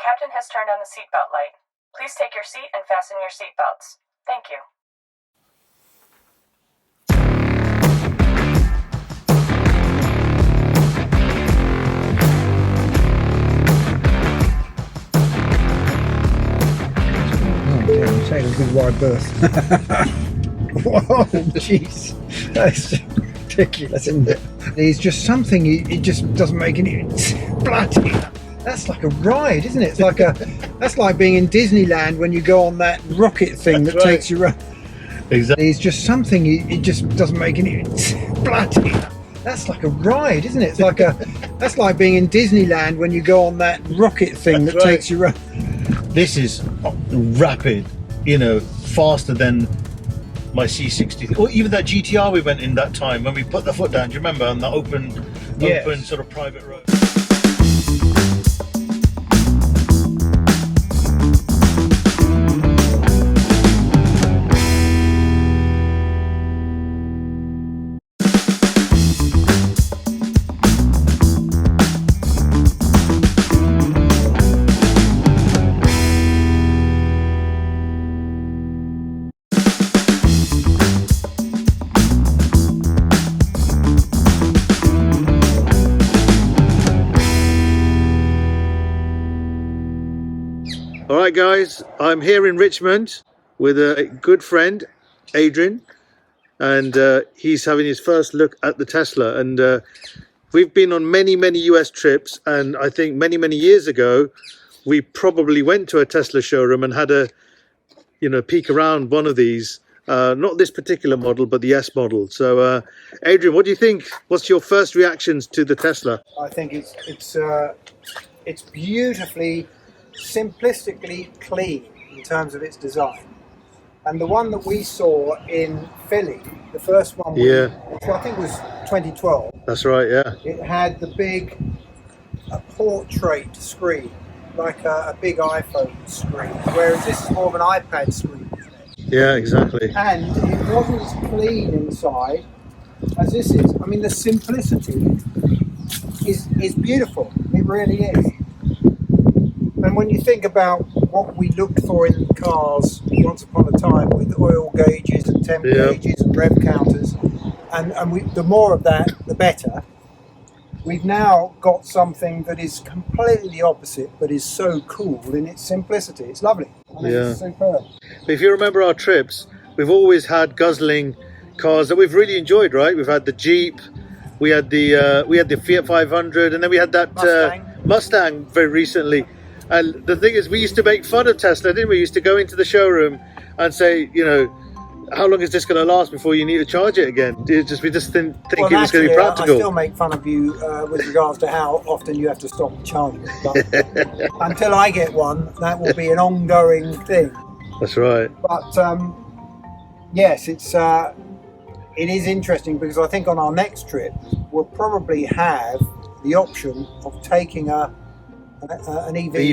captain has turned on the seatbelt light. Please take your seat and fasten your seatbelts. Thank you. Yeah, I'm saying a good wide berth. Whoa, jeez. That's ridiculous, isn't it? There's just something, it just doesn't make any... Bloody... That's like a ride, isn't it? It's like that's like being in Disneyland when you go on that rocket thing that takes you around. Exactly. There's just something, it just doesn't make any... Bloody... That's like a ride, isn't it? It's like that's like being in Disneyland when you go on that rocket thing that takes you around. This is rapid, you know, faster than my C60 or even that GTR we went in that time when we put the foot down. Do you remember on the open sort of private road? All right, guys, I'm here in Richmond with a good friend, Adrian, and he's having his first look at the Tesla. And we've been on many US trips, and I think many years ago, we probably went to a Tesla showroom and had a, peek around one of these. Not this particular model, but the S model. So, Adrian, what do you think? What's your first reactions to the Tesla? I think it's beautifully, simplistically clean in terms of its design. And the one that we saw in Philly, the first one, which I think was 2012. That's right, yeah. It had the big portrait screen, like a big iPhone screen, whereas this is more of an iPad screen. Yeah, exactly. And it wasn't as clean inside as this is. I mean, the simplicity is beautiful. It really is. And when you think about what we looked for in cars once upon a time with oil gauges and temp gauges and rev counters, and the more of that, the better. We've now got something that is completely opposite, but is so cool in its simplicity. It's lovely. I mean, it's superb. If you remember our trips, we've always had guzzling cars that we've really enjoyed, right? We've had the Jeep, we had the Fiat 500, and then we had that Mustang very recently. And the thing is, we used to make fun of Tesla, didn't we? We used to go into the showroom and say, how long is this going to last before you need to charge it again? We just didn't think it was going to be practical. I still make fun of you with regards to how often you have to stop charging it. But until I get one, that will be an ongoing thing. That's right. But yes, it is interesting because I think on our next trip we'll probably have the option of taking an EV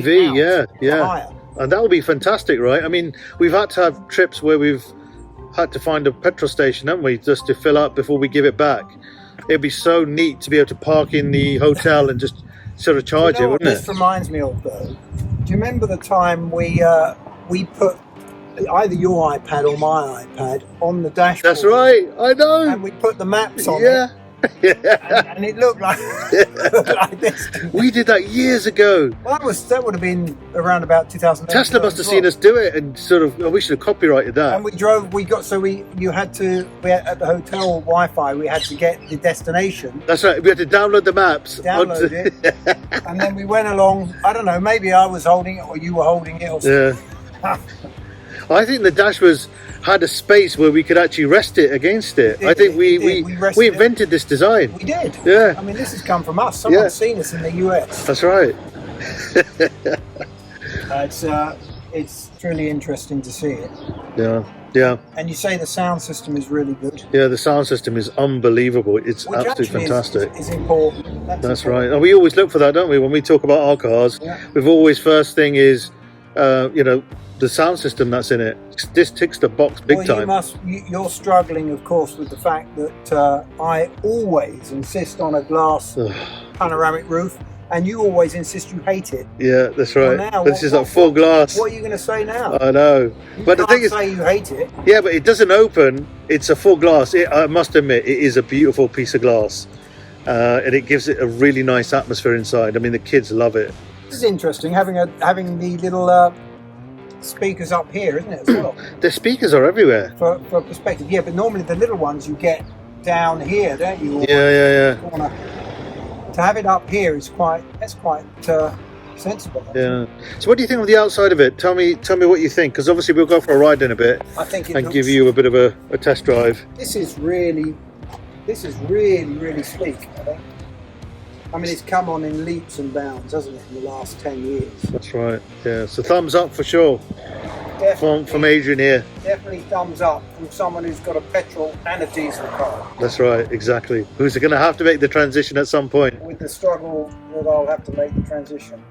higher. And that would be fantastic, right? I mean, we've had to have trips where we've had to find a petrol station, haven't we, just to fill up before we give it back. It'd be so neat to be able to park in the hotel and just sort of charge it, wouldn't it? This reminds me of, though, do you remember the time we put either your iPad or my iPad on the dashboard? That's right, I know. And we put the maps on it. And it looked like, this. We did that years ago. Well, that would have been around about 2008. Tesla must have seen us do it and sort of, we should have copyrighted that. And we had at the hotel Wi-Fi, we had to get the destination. That's right, we had to download the maps. Download it. And then we went along, I don't know, maybe I was holding it or you were holding it or something. Yeah. I think the dash had a space where we could actually rest it against it. I think we invented this design. We did. Yeah. I mean, this has come from us. Someone's seen us in the US. That's right. It's truly interesting to see it. Yeah. And you say the sound system is really good. Yeah, the sound system is unbelievable. It's absolutely fantastic. Is important. That's right. And we always look for that, don't we? When we talk about our cars, we've always first thing is, the sound system that's in it. This ticks the box big time. You're struggling, of course, with the fact that I always insist on a glass panoramic roof. and you always insist you hate it. Yeah, that's right. Well, now, But this is like full glass. What are you going to say now? I know. But the thing is, say you hate it. yeah, but it doesn't open. It's a full glass. I must admit, it is a beautiful piece of glass, and it gives it a really nice atmosphere inside. I mean, the kids love it. This is interesting, having the little speakers up here, isn't it, as well? The speakers are everywhere. For perspective, yeah. But normally the little ones you get down here, don't you? Yeah. Corner. To have it up here is quite sensible. Yeah. So, what do you think of the outside of it? Tell me what you think, because obviously we'll go for a ride in a bit. I think and give you a bit of a test drive. This is really sleek, I think. I mean, it's come on in leaps and bounds, hasn't it, in the last 10 years? That's right. Yeah. So thumbs up for sure. From Adrian here. Definitely thumbs up from someone who's got a petrol and a diesel car. That's right. Exactly. Who's going to have to make the transition at some point? With the struggle that I'll have to make the transition.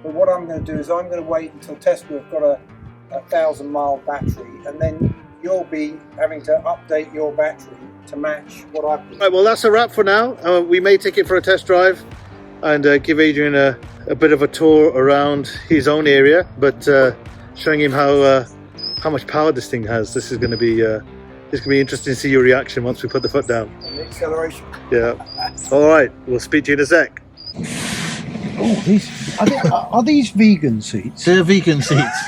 But what I'm going to do is I'm going to wait until Tesla have got a 1,000-mile battery, and then you'll be having to update your battery to match what I've got. Right, well, that's a wrap for now. We may take it for a test drive and give Adrian a bit of a tour around his own area, but showing him how much power this thing has. This is going to be interesting to see your reaction once we put the foot down. And the acceleration. Yeah. All right. We'll speak to you in a sec. Oh, are these vegan seats? They're vegan seats.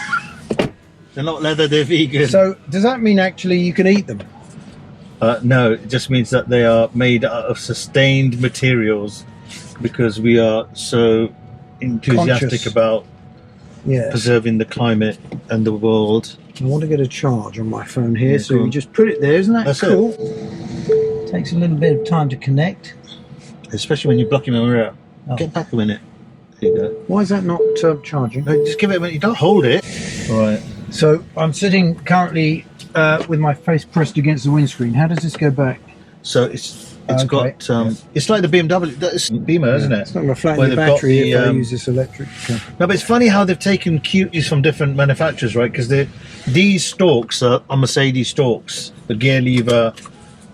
They're not leather. They're vegan. So does that mean actually you can eat them? No, it just means that they are made out of sustained materials, because we are so enthusiastic Conscious. about Yes. preserving the climate and the world. I want to get a charge on my phone here, Yeah, so go you on. just put it there, isn't that That's cool? Takes a little bit of time to connect. Especially when you're blocking them out. Oh. Get back a minute. There you go. Why is that not charging? No, just give it a minute. You don't hold it. All right. So I'm sitting currently with my face pressed against the windscreen. How does this go back? So it's Okay. got it's like the BMW. It's Beamer, isn't it? It's not going to flatten Where the they've got battery if I the, use this electric. No, but it's funny how they've taken cuties from different manufacturers, right? Because these stalks are Mercedes stalks, the gear lever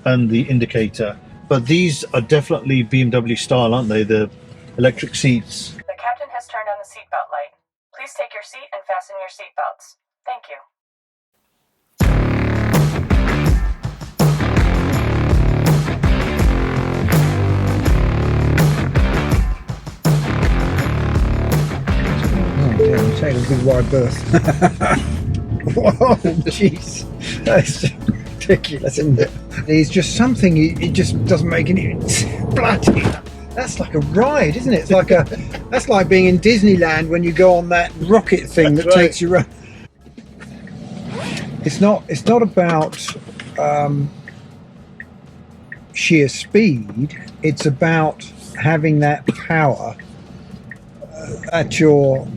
and the indicator. But these are definitely BMW style, aren't they? The electric seats. The captain has turned on the seatbelt light. Please take your seat and fasten your seatbelts. Thank you. Oh, yeah, I'm taking a good wide berth. Whoa, jeez. That's ridiculous, isn't it? There's just something, it just doesn't make any bloody. That's like a ride, isn't it? It's like that's like being in Disneyland when you go on that rocket thing That's that right. takes you around. It's not about sheer speed. It's about having that power at your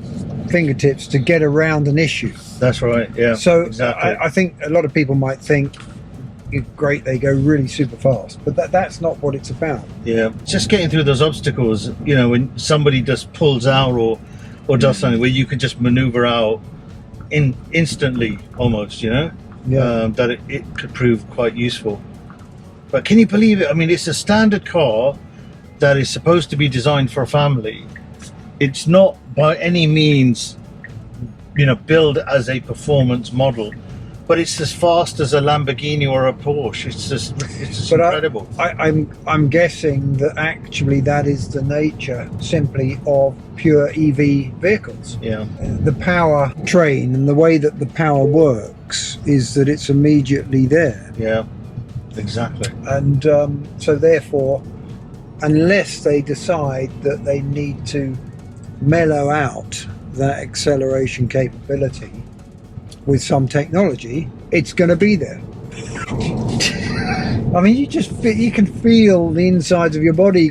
fingertips to get around an issue. That's right. Yeah. So exactly. I think a lot of people might think, great, they go really super fast, but that's not what it's about. Yeah, just getting through those obstacles, you know, when somebody just pulls out or does something where you can just maneuver out instantly almost, you know, that it could prove quite useful. But can you believe it? I mean, it's a standard car that is supposed to be designed for a family. It's not by any means, you know, built as a performance model. But it's as fast as a Lamborghini or a Porsche. It's just incredible. I'm guessing that actually that is the nature simply of pure EV vehicles. Yeah. The power train and the way that the power works is that it's immediately there. Yeah, exactly. And so therefore, unless they decide that they need to mellow out that acceleration capability with some technology, it's going to be there. I mean, you can feel the insides of your body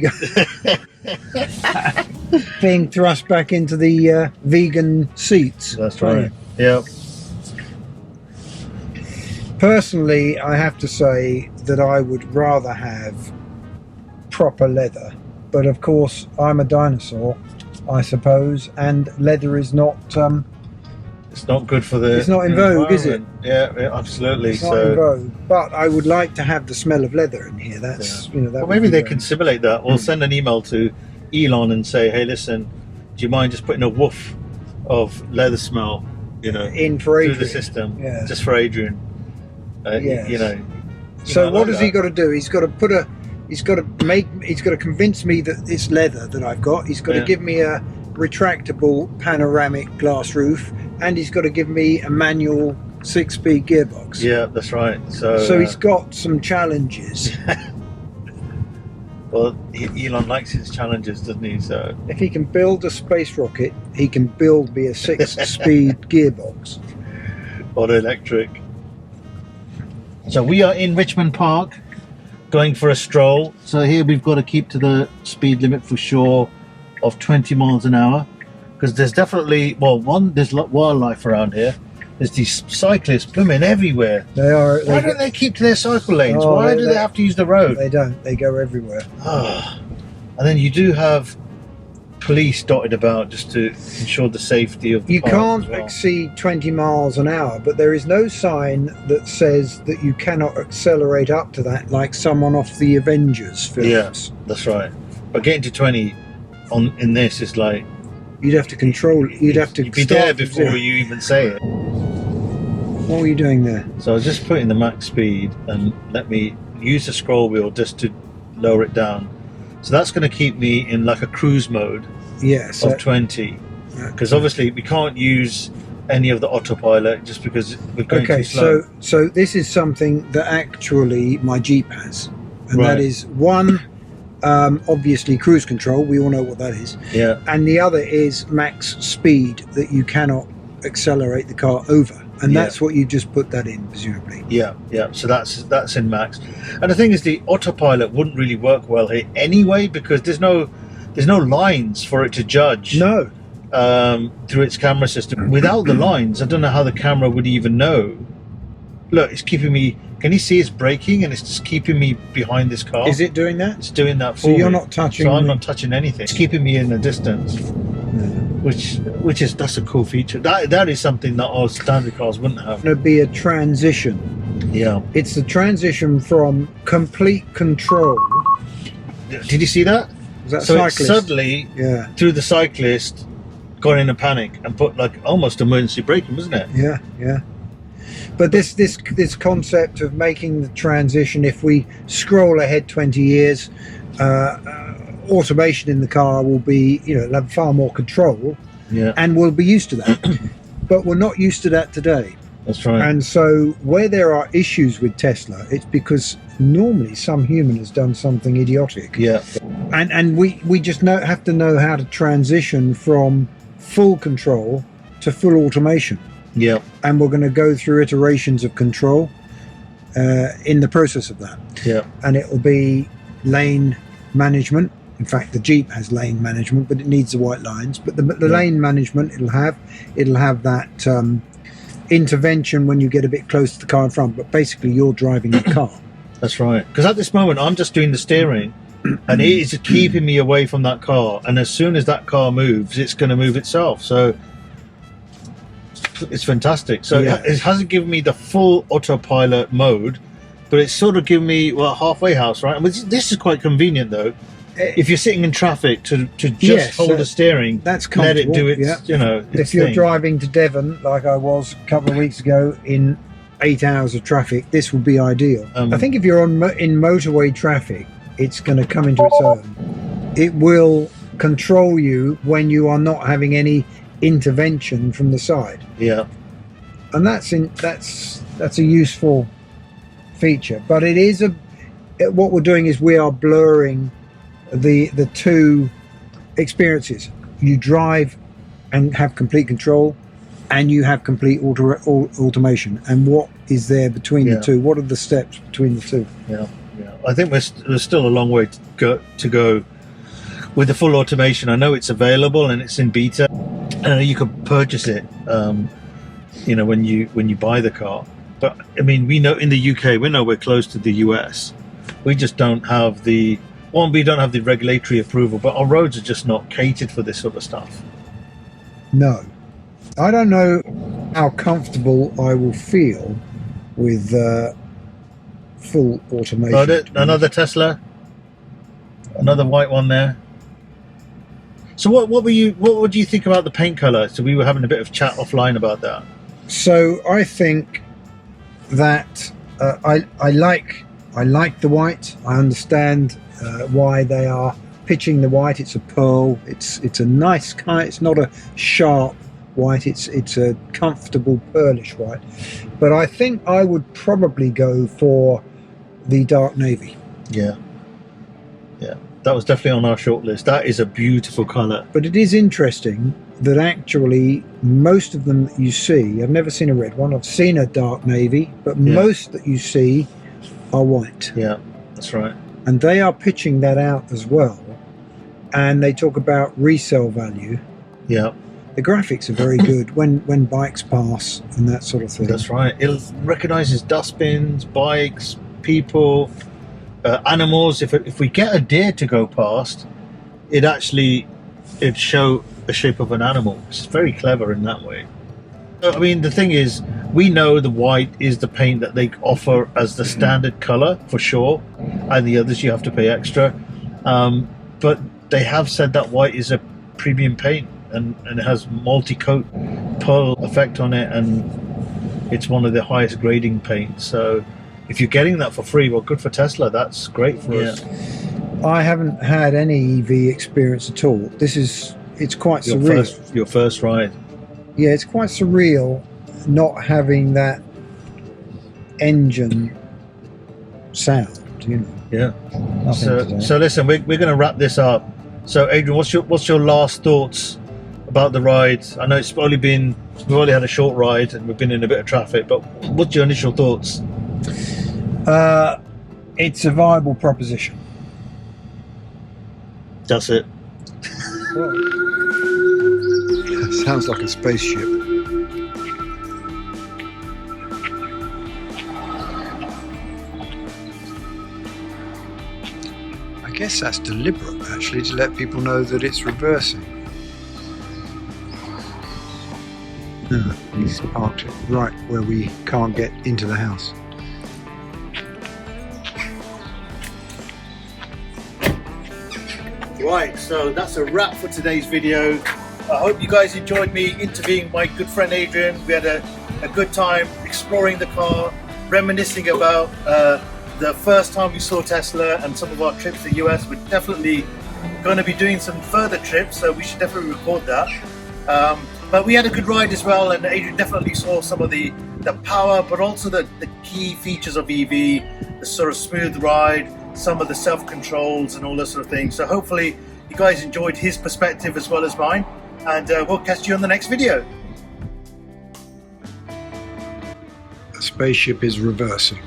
being thrust back into the vegan seats. That's right. Yeah. Personally, I have to say that I would rather have proper leather, but of course I'm a dinosaur, I suppose, and leather is not It's not good for the. It's not in vogue, is it? Yeah, absolutely. it's not in vogue. But I would like to have the smell of leather in here. That's Well, maybe they can simulate that. We'll send an email to Elon and say, hey, listen, do you mind just putting a woof of leather smell, in for through Adrian. the system, Yeah. just for Adrian? Yes. So what has he got to do? He's got to he's got to convince me that it's leather that I've got. He's got to give me a retractable panoramic glass roof, and he's got to give me a manual 6-speed gearbox. Yeah, that's right. So he's got some challenges. Well, Elon likes his challenges, doesn't he? So If he can build a space rocket, he can build me a 6-speed gearbox. auto electric. So we are in Richmond Park, going for a stroll. So here we've got to keep to the speed limit for sure of 20 miles an hour, because there's definitely, well, there's wildlife around here. There's these cyclists blooming everywhere. They are. Why don't they keep to their cycle lanes? Oh, Why do they have to use the road? They don't. They go everywhere. And then you do have police dotted about just to ensure the safety of the You park can't as well. exceed 20 miles an hour, but there is no sign that says that you cannot accelerate up to that, like someone off the Avengers films. Yeah, that's right. But getting to 20 in this is like, You'd have to control. You'd have to you'd be start there from before zero. you even say it. What were you doing there? So I was just putting the max speed, and let me use the scroll wheel just to lower it down. So that's going to keep me in like a cruise mode Yes. of 20, because obviously we can't use any of the autopilot just because we're going Okay. too slow. So this is something that actually my Jeep has, and Right. that is one. Obviously, cruise control. We all know what that is. Yeah, And the other is max speed that you cannot accelerate the car over, and Yeah. that's what you just put that in, presumably. yeah. So that's in max. And the thing is, the autopilot wouldn't really work well here anyway, because there's no lines for it to judge. No. Through its camera system. Without the lines, I don't know how the camera would even know. Look, it's keeping me. Can you see it's braking, and it's just keeping me behind this car? Is it doing that? It's doing that for So me. you're not touching. So I'm the- not touching anything. It's keeping me in the distance, that's a cool feature. That is something that our standard cars wouldn't have. Going to be a transition. Yeah. It's the transition from complete control. Did you see that? Is that So it cyclist? suddenly, Yeah. through the cyclist, got in a panic and put like almost emergency braking, wasn't it? Yeah. Yeah. But this concept of making the transition, if we scroll ahead 20 years, automation in the car will be, it'll have far more control, Yeah, and we'll be used to that. But we're not used to that today. that's right. And so where there are issues with Tesla, it's because normally some human has done something idiotic. Yeah, And we just have to know how to transition from full control to full automation. yeah, And we're going to go through iterations of control in the process of that. yeah, And it will be lane management. In fact, the Jeep has lane management, but it needs the white lines. But the lane management it'll have that intervention when you get a bit close to the car in front. But basically, you're driving the car. that's right. Because at this moment, I'm just doing the steering, and it is keeping me away from that car. And as soon as that car moves, it's going to move itself. So it's fantastic. So Yeah. it hasn't given me the full autopilot mode, but it's sort of given me halfway house, right? And this is quite convenient though. If you're sitting in traffic, to just Yes, hold the steering, That's let it do comfortable, its, yeah. its If you're thing. driving to Devon, like I was a couple of weeks ago, in 8 hours of traffic, this would be ideal. I think if you're in motorway traffic, it's going to come into its own. It will control you when you are not having any intervention from the side, Yeah, and that's a useful feature. But it is what we're doing is we are blurring the two experiences. You drive and have complete control, and you have complete automation. And what is there between the two? What are the steps between the two? yeah. I think there's still a long way to go with the full automation. I know it's available and it's in beta. I know you could purchase it, when you buy the car. But I mean, we know in the UK, we know we're close to the US. We just don't have we don't have the regulatory approval, but our roads are just not catered for this sort of stuff. No, I don't know how comfortable I will feel with full automation. Another Tesla, another white one there. So what would you think about the paint colour? So we were having a bit of chat offline about that. So I think that I like the white. I understand why they are pitching the white. It's a pearl. It's a nice kind. It's not a sharp white. It's a comfortable pearlish white. But I think I would probably go for the dark navy. Yeah. That was definitely on our short list. That is a beautiful colour. But it is interesting that actually most of them that you see, I've never seen a red one. I've seen a dark navy, but most that you see are white. Yeah, that's right. And they are pitching that out as well. And they talk about resale value. Yeah. The graphics are very good when bikes pass and that sort of thing. That's right. It recognises dustbins, bikes, people, animals. If we get a deer to go past, it'd show the shape of an animal. It's very clever in that way. I mean, the thing is, we know the white is the paint that they offer as the standard colour for sure, and the others you have to pay extra. But they have said that white is a premium paint, and it has multi-coat pearl effect on it, and it's one of the highest grading paints. So if you're getting that for free, well, good for Tesla. That's great for us. I haven't had any EV experience at all. It's quite surreal. Your first ride. Yeah, it's quite surreal not having that engine sound, you know. Yeah. So listen, we're going to wrap this up. So Adrian, what's your last thoughts about the ride? I know we've only had a short ride and we've been in a bit of traffic, but what's your initial thoughts? It's a viable proposition. That's it. Sounds like a spaceship. I guess that's deliberate, actually, to let people know that it's reversing. He's parked it right where we can't get into the house. Right, so that's a wrap for today's video. I hope you guys enjoyed me interviewing my good friend Adrian. We had a good time exploring the car, reminiscing about the first time we saw Tesla and some of our trips to the US. We're definitely going to be doing some further trips, so we should definitely record that. But we had a good ride as well, and Adrian definitely saw some of the power, but also the key features of EV, the sort of smooth ride, some of the self-controls and all that sort of thing. So hopefully you guys enjoyed his perspective as well as mine, and we'll catch you on the next video. The spaceship is reversing.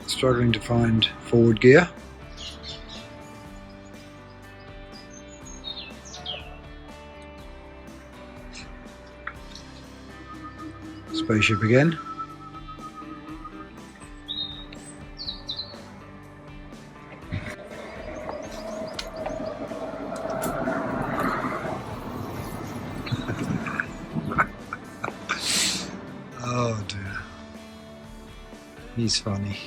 Struggling to find forward gear. Spaceship again. Oh dear. He's funny.